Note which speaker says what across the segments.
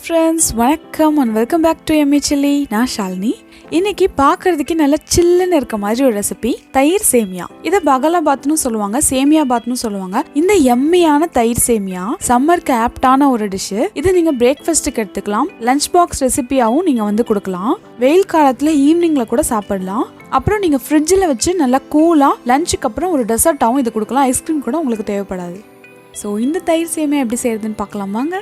Speaker 1: friends, வணக்கம் and welcome back to Vermicelli. நான் ஷாலினி. இன்னைக்கு பார்க்கிறதுக்கு நல்ல சில்லுன்னு இருக்க மாதிரி ஒரு ரெசிபி தயிர் சேமியா. இத பகலா பாத்னு சொல்லுவாங்க, சேமியா பாத்னு சொல்லுவாங்க. இந்த எம்மியான தயிர் சேமியா சம்மருக்கு ஆப்டான ஒரு டிஷ். இது நீங்க பிரேக்ஃபாஸ்ட்க்கு எடுத்துக்கலாம், லஞ்ச் பாக்ஸ் ரெசிபியாவும் நீங்க கொடுக்கலாம். வெயில் காலத்துல ஈவினிங்ல கூட சாப்பிடலாம். அப்புறம் நீங்க ஃப்ரிட்ஜில் வச்சு நல்லா கூலா லஞ்சுக்கு அப்புறம் ஒரு டெசர்ட்டாகவும் இது கொடுக்கலாம். ஐஸ்கிரீம் கூட உங்களுக்கு தேவைப்படாது. ஸோ இந்த தயிர் சேமியா எப்படி செய்யறதுன்னு பார்க்கலாம் வாங்க.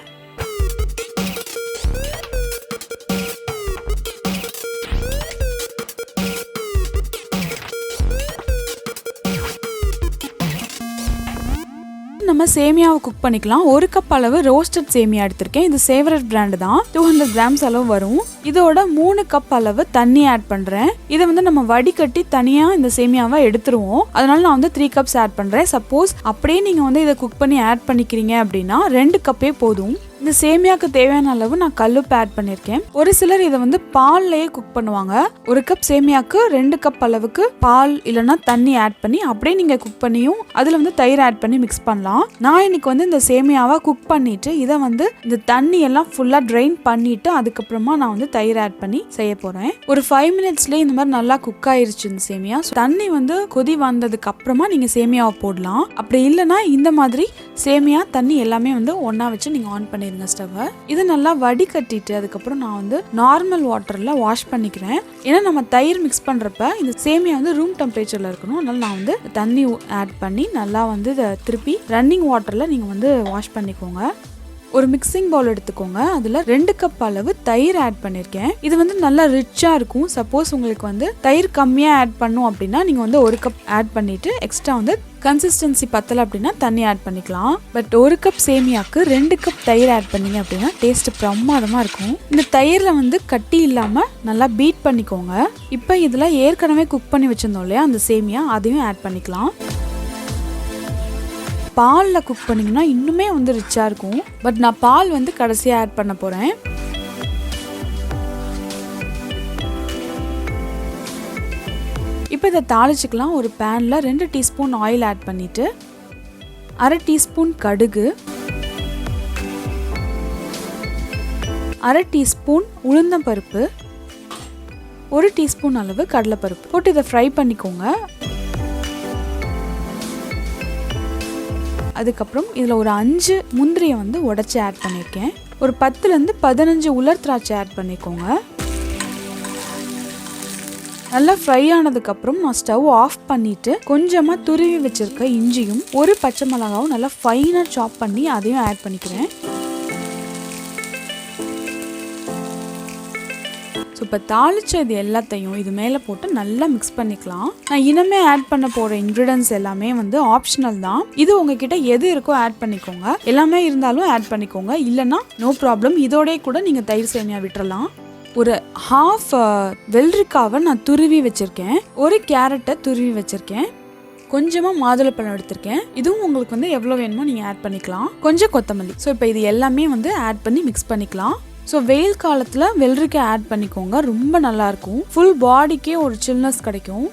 Speaker 1: நம்ம சேமியாவை குக் பண்ணிக்கலாம். 1 கப் அளவு ரோஸ்டட் சேமியா எடுத்திருக்கேன். இது சேவரட் பிராண்ட் தான். 200 கிராம்ஸ் அளவு வரும். இதோட 3 கப் அளவு தண்ணி ஆட் பண்றேன். இதை நம்ம வடிகட்டி தனியா இந்த சேமியாவை எடுத்துருவோம். அதனால நான் 3 கப்ஸ் ஆட் பண்றேன். சப்போஸ் அப்படியே நீங்க இதை குக் பண்ணி ஆட் பண்ணிக்கிறீங்க அப்படின்னா 2 கப்பே போதும். இந்த சேமியாவுக்கு தேவையான அளவு நான் கல்லுப்பு ஆட் பண்ணியிருக்கேன். ஒரு சிலர் இதை பால்லையே குக் பண்ணுவாங்க. 1 கப் சேமியாவுக்கு 2 கப் அளவுக்கு பால் இல்லைன்னா தண்ணி ஆட் பண்ணி அப்படியே நீங்க குக் பண்ணியும் அதுல தயிர் ஆட் பண்ணி மிக்ஸ் பண்ணலாம். நான் இன்னைக்கு இந்த சேமியாவை குக் பண்ணிட்டு இதை இந்த தண்ணி எல்லாம் ஃபுல்லா ட்ரைன் பண்ணிட்டு அதுக்கப்புறமா நான் தயிர் ஆட் பண்ணி செய்ய போறேன். ஒரு 5 மினிட்ஸ்ல இந்த மாதிரி நல்லா குக் ஆயிருச்சு இந்த சேமியா. தண்ணி கொதி வந்ததுக்கு அப்புறமா நீங்க சேமியாவை போடலாம். அப்படி இல்லைன்னா இந்த மாதிரி சேமியா தண்ணி எல்லாமே ஒன்னா வச்சு நீங்க ஆன் பண்ணி ஸ்டவ். இது நல்லா வடிகட்டிட்டு அதுக்கப்புறம் நான் நார்மல் வாட்டர்ல வாஷ் பண்ணிக்கிறேன். ஏன்னா நம்ம தயிர் மிக்ஸ் பண்றப்ப இந்த சேமியா ரூம் டெம்பரேச்சர்ல இருக்கணும். அதனால நான் தண்ணி ஆட் பண்ணி நல்லா திருப்பி ரன்னிங் வாட்டர்ல நீங்க வாஷ் பண்ணிக்கோங்க. ஒரு மிக்சிங் பவுல் எடுத்துக்கோங்க. அதுல 2 கப் அளவு தயிர் ஆட் பண்ணிருக்கேன். இது நல்லா ரிச்சா இருக்கும். சப்போஸ் உங்களுக்கு தயிர் கம்மியா ஆட் பண்ணும் அப்படின்னா நீங்க 1 கப் ஆட் பண்ணிட்டு எக்ஸ்ட்ரா கன்சிஸ்டன்சி பத்தல அப்படின்னா தண்ணி ஆட் பண்ணிக்கலாம். பட் 1 கப் சேமியாக்கு 2 கப் தயிர் ஆட் பண்ணீங்க அப்படின்னா டேஸ்ட் பிரமாதமா இருக்கும். இந்த தயிர்ல கட்டி இல்லாம நல்லா பீட் பண்ணிக்கோங்க. இப்போ இதுல ஏற்கனவே குக் பண்ணி வச்சிருந்தோம் இல்லையா அந்த சேமியா, அதையும் ஆட் பண்ணிக்கலாம். பாலில் குக் பண்ணிங்கன்னா இன்னுமே ரிச்சா இருக்கும். பட் நான் பால் கடைசியாக ஆட் பண்ண போறேன். இப்போ இதை தாளிச்சுக்கலாம். ஒரு பேன்ல 2 டீஸ்பூன் ஆயில் ஆட் பண்ணிட்டு 1/2 டீஸ்பூன் கடுகு, 1/2 டீஸ்பூன் உளுந்தம்பருப்பு, 1 டீஸ்பூன் அளவு கடலைப்பருப்பு போட்டு இதை ஃப்ரை பண்ணிக்கோங்க. அதுக்கப்புறம் இதில் ஒரு 5 முந்திரியை உடைச்சி ஆட் பண்ணியிருக்கேன். ஒரு 10லேருந்து 15 உலர் திராட்சை ஆட் பண்ணிக்கோங்க. நல்லா ஃப்ரை ஆனதுக்கப்புறம் நான் ஸ்டவ் ஆஃப் பண்ணிட்டு கொஞ்சமாக துருவி வச்சிருக்க இஞ்சியும் 1 பச்சை மிளகாவும் நல்லா ஃபைனாக சாப் பண்ணி அதையும் ஆட் பண்ணிக்கிறேன். ஸோ இப்போ தாளிச்ச இது எல்லாத்தையும் இது மேலே போட்டு நல்லா மிக்ஸ் பண்ணிக்கலாம். நான் இனிமே ஆட் பண்ண போகிற இன்க்ரீடியன்ஸ் எல்லாமே ஆப்ஷனல் தான். இது உங்ககிட்ட எது இருக்கோ ஆட் பண்ணிக்கோங்க. எல்லாமே இருந்தாலும் ஆட் பண்ணிக்கோங்க, இல்லைன்னா நோ ப்ராப்ளம். இதோடய கூட நீங்கள் தயிர் சேமியா விட்டுறலாம். ஒரு 1/2 வெள்ளரிக்காவை நான் துருவி வச்சுருக்கேன். 1 கேரட்டை துருவி வச்சுருக்கேன். கொஞ்சமாக மாதுளப்பழம் எடுத்திருக்கேன். இதுவும் உங்களுக்கு எவ்வளோ வேணுமோ நீங்கள் ஆட் பண்ணிக்கலாம். கொஞ்சம் கொத்தமல்லி. ஸோ இப்போ இது எல்லாமே ஆட் பண்ணி மிக்ஸ் பண்ணிக்கலாம். ஸோ வெயில் காலத்தில் வெள்ளரிக்காய் ஆட் பண்ணிக்கோங்க, ரொம்ப நல்லாயிருக்கும். ஃபுல் பாடிக்கே ஒரு சில்னஸ் கிடைக்கும்.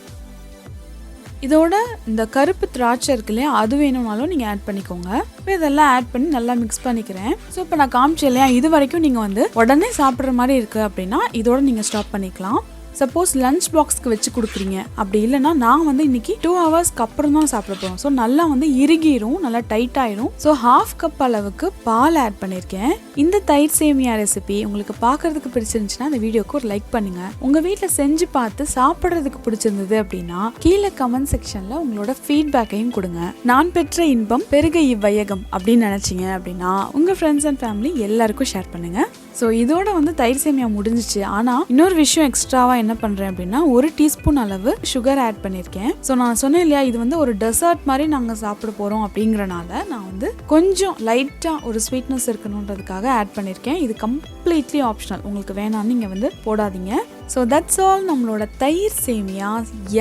Speaker 1: இதோட இந்த கருப்பு திராட்சை இருக்கு இல்லையா, அது வேணும்னாலும் நீங்கள் ஆட் பண்ணிக்கோங்க. இப்போ இதெல்லாம் ஆட் பண்ணி நல்லா மிக்ஸ் பண்ணிக்கிறேன். ஸோ இப்போ நான் காமிச்சேன் இல்லையா, இது வரைக்கும் நீங்கள் உடனே சாப்பிட்ற மாதிரி இருக்குது அப்படின்னா இதோட நீங்கள் ஸ்டாப் பண்ணிக்கலாம். சப்போஸ் லஞ்ச் பாக்ஸ்க்கு வச்சு கொடுக்குறீங்க அப்படி இல்லைன்னா நான் இன்னைக்கு 2 ஹவர்ஸ்க்கு அப்புறம் தான் சாப்பிட போகிறோம். ஸோ நல்லா இறுகிரும், நல்லா டைட் ஆயிரும். ஸோ 1/2 கப் அளவுக்கு பால் ஆட் பண்ணியிருக்கேன். இந்த தயிர் சேமியா ரெசிபி உங்களுக்கு பார்க்கறதுக்கு பிடிச்சிருந்துச்சுன்னா அந்த வீடியோக்கு ஒரு லைக் பண்ணுங்க. உங்க வீட்டில் செஞ்சு பார்த்து சாப்பிட்றதுக்கு பிடிச்சிருந்தது அப்படின்னா கீழே கமெண்ட் செக்ஷன்ல உங்களோட ஃபீட்பேக்கையும் கொடுங்க. நான் பெற்ற இன்பம் பெருக இவ்வையகம் அப்படின்னு நினைச்சீங்க அப்படின்னா உங்க ஃப்ரெண்ட்ஸ் அண்ட் ஃபேமிலி எல்லாருக்கும் ஷேர் பண்ணுங்க. ஸோ இதோட தயிர் சேமியா முடிஞ்சிச்சு. ஆனால் இன்னொரு விஷயம் எக்ஸ்ட்ராவா என்ன பண்றேன் அப்படின்னா 1 டீஸ்பூன் அளவு சுகர் ஆட் பண்ணியிருக்கேன். ஸோ நான் சொன்னேன் இல்லையா, இது ஒரு டெசர்ட் மாதிரி நாங்கள் சாப்பிட போறோம் அப்படிங்கறனால நான் கொஞ்சம் லைட்டா ஒரு ஸ்வீட்னஸ் இருக்கணுன்றதுக்காக ஆட் பண்ணியிருக்கேன். இது கம்ப்ளீட்லி ஆப்ஷனல், உங்களுக்கு வேணாம்னு நீங்க போடாதீங்க. So that's all. நம்மளோட தயிர் சேமியா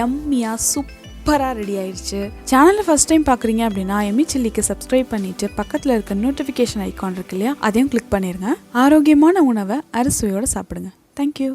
Speaker 1: எம்மியா சூப்பராக ரெடி ஆயிடுச்சு. சேனலை ஃபர்ஸ்ட் டைம் பார்க்குறீங்க அப்படின்னா எம்மிச்செல்லிக்கு சப்ஸ்கிரைப் பண்ணிட்டு பக்கத்தில் இருக்க நோட்டிஃபிகேஷன் ஐக்கான் இருக்கு இல்லையா, அதையும் கிளிக் பண்ணிருங்க. ஆரோக்கியமான உணவை அறுசுவையோடு சாப்பிடுங்க. தேங்க்யூ.